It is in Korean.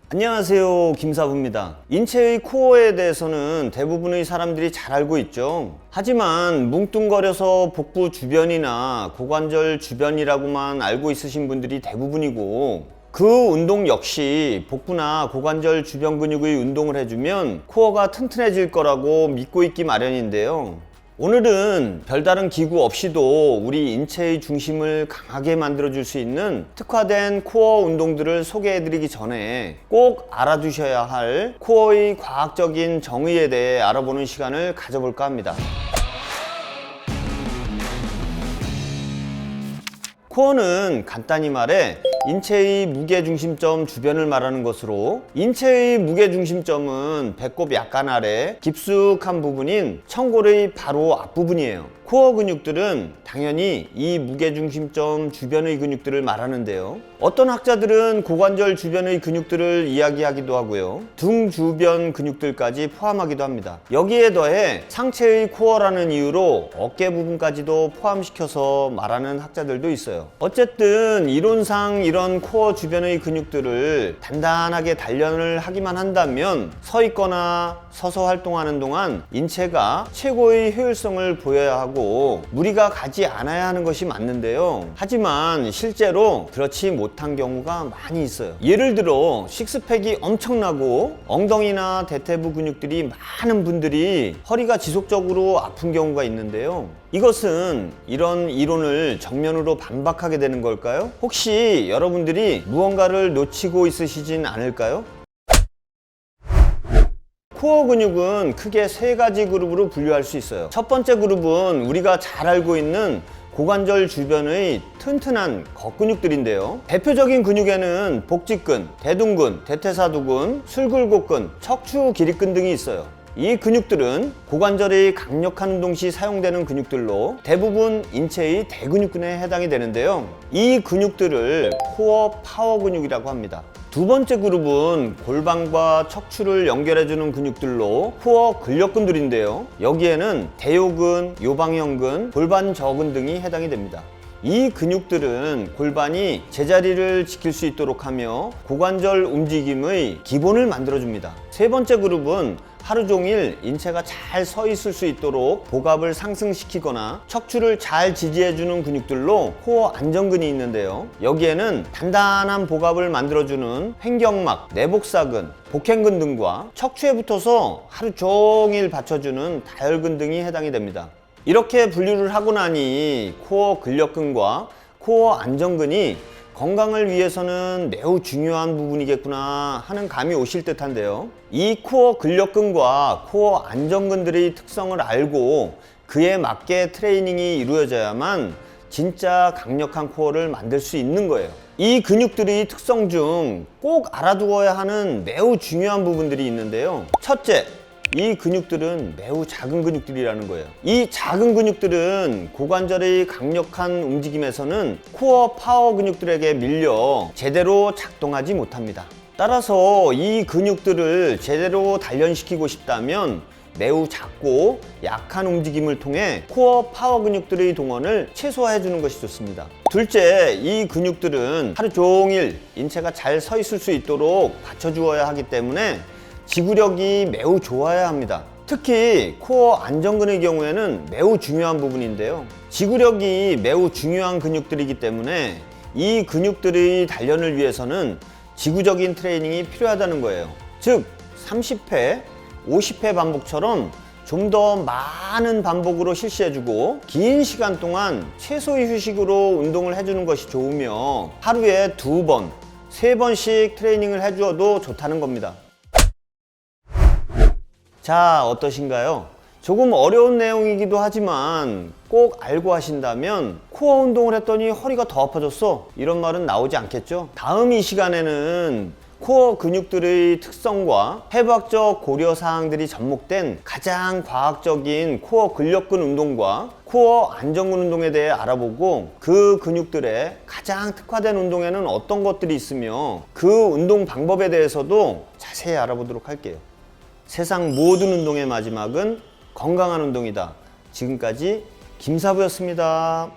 안녕하세요, 김사부입니다. 인체의 코어에 대해서는 대부분의 사람들이 잘 알고 있죠. 하지만 뭉뚱거려서 복부 주변이나 고관절 주변이라고만 알고 있으신 분들이 대부분이고, 그 운동 역시 복부나 고관절 주변 근육의 운동을 해주면 코어가 튼튼해질 거라고 믿고 있기 마련인데요. 오늘은 별다른 기구 없이도 우리 인체의 중심을 강하게 만들어줄 수 있는 특화된 코어 운동들을 소개해드리기 전에 꼭 알아두셔야 할 코어의 과학적인 정의에 대해 알아보는 시간을 가져볼까 합니다. 코어는 간단히 말해 인체의 무게중심점 주변을 말하는 것으로, 인체의 무게중심점은 배꼽 약간 아래 깊숙한 부분인 청골의 바로 앞부분이에요. 코어 근육들은 당연히 이 무게중심점 주변의 근육들을 말하는데요. 어떤 학자들은 고관절 주변의 근육들을 이야기하기도 하고요. 등 주변 근육들까지 포함하기도 합니다. 여기에 더해 상체의 코어라는 이유로 어깨 부분까지도 포함시켜서 말하는 학자들도 있어요. 어쨌든 이론상 이런 코어 주변의 근육들을 단단하게 단련을 하기만 한다면 서 있거나 서서 활동하는 동안 인체가 최고의 효율성을 보여야 하고 무리가 가지 않아야 하는 것이 맞는데요. 하지만 실제로 그렇지 못한 경우가 많이 있어요. 예를 들어 식스팩이 엄청나고 엉덩이나 대퇴부 근육들이 많은 분들이 허리가 지속적으로 아픈 경우가 있는데요. 이것은 이런 이론을 정면으로 반박하게 되는 걸까요? 혹시 여러분들이 무언가를 놓치고 있으시진 않을까요? 코어 근육은 크게 세 가지 그룹으로 분류할 수 있어요. 첫 번째 그룹은 우리가 잘 알고 있는 고관절 주변의 튼튼한 겉근육들인데요. 대표적인 근육에는 복직근, 대둔근, 대퇴사두근, 술굴곡근, 척추 기립근 등이 있어요. 이 근육들은 고관절의 강력한 운동 시 사용되는 근육들로 대부분 인체의 대근육근에 해당이 되는데요. 이 근육들을 코어 파워 근육이라고 합니다. 두 번째 그룹은 골반과 척추를 연결해주는 근육들로 코어 근력근들인데요. 여기에는 대요근, 요방형근, 골반 저근 등이 해당이 됩니다. 이 근육들은 골반이 제자리를 지킬 수 있도록 하며 고관절 움직임의 기본을 만들어줍니다. 세 번째 그룹은 하루 종일 인체가 잘 서 있을 수 있도록 복압을 상승시키거나 척추를 잘 지지해주는 근육들로 코어 안정근이 있는데요. 여기에는 단단한 복압을 만들어주는 횡격막, 내복사근, 복행근 등과 척추에 붙어서 하루 종일 받쳐주는 다혈근 등이 해당이 됩니다. 이렇게 분류를 하고 나니 코어 근력근과 코어 안정근이 건강을 위해서는 매우 중요한 부분이겠구나 하는 감이 오실 듯한데요. 이 코어 근력근과 코어 안정근들의 특성을 알고 그에 맞게 트레이닝이 이루어져야만 진짜 강력한 코어를 만들 수 있는 거예요. 이 근육들의 특성 중 꼭 알아두어야 하는 매우 중요한 부분들이 있는데요. 첫째, 이 근육들은 매우 작은 근육들이라는 거예요. 이 작은 근육들은 고관절의 강력한 움직임에서는 코어 파워 근육들에게 밀려 제대로 작동하지 못합니다. 따라서 이 근육들을 제대로 단련시키고 싶다면 매우 작고 약한 움직임을 통해 코어 파워 근육들의 동원을 최소화해 주는 것이 좋습니다. 둘째, 이 근육들은 하루 종일 인체가 잘 서 있을 수 있도록 받쳐주어야 하기 때문에 지구력이 매우 좋아야 합니다. 특히 코어 안정근의 경우에는 매우 중요한 부분인데요. 지구력이 매우 중요한 근육들이기 때문에 이 근육들의 단련을 위해서는 지구적인 트레이닝이 필요하다는 거예요. 즉 30회, 50회 반복처럼 좀 더 많은 반복으로 실시해주고 긴 시간 동안 최소의 휴식으로 운동을 해주는 것이 좋으며 하루에 2번, 3번씩 트레이닝을 해주어도 좋다는 겁니다. 자, 어떠신가요? 조금 어려운 내용이기도 하지만 꼭 알고 하신다면 코어 운동을 했더니 허리가 더 아파졌어, 이런 말은 나오지 않겠죠? 다음 이 시간에는 코어 근육들의 특성과 해부학적 고려사항들이 접목된 가장 과학적인 코어 근력근 운동과 코어 안정근 운동에 대해 알아보고 그 근육들의 가장 특화된 운동에는 어떤 것들이 있으며 그 운동 방법에 대해서도 자세히 알아보도록 할게요. 세상 모든 운동의 마지막은 건강한 운동이다. 지금까지 김사부였습니다.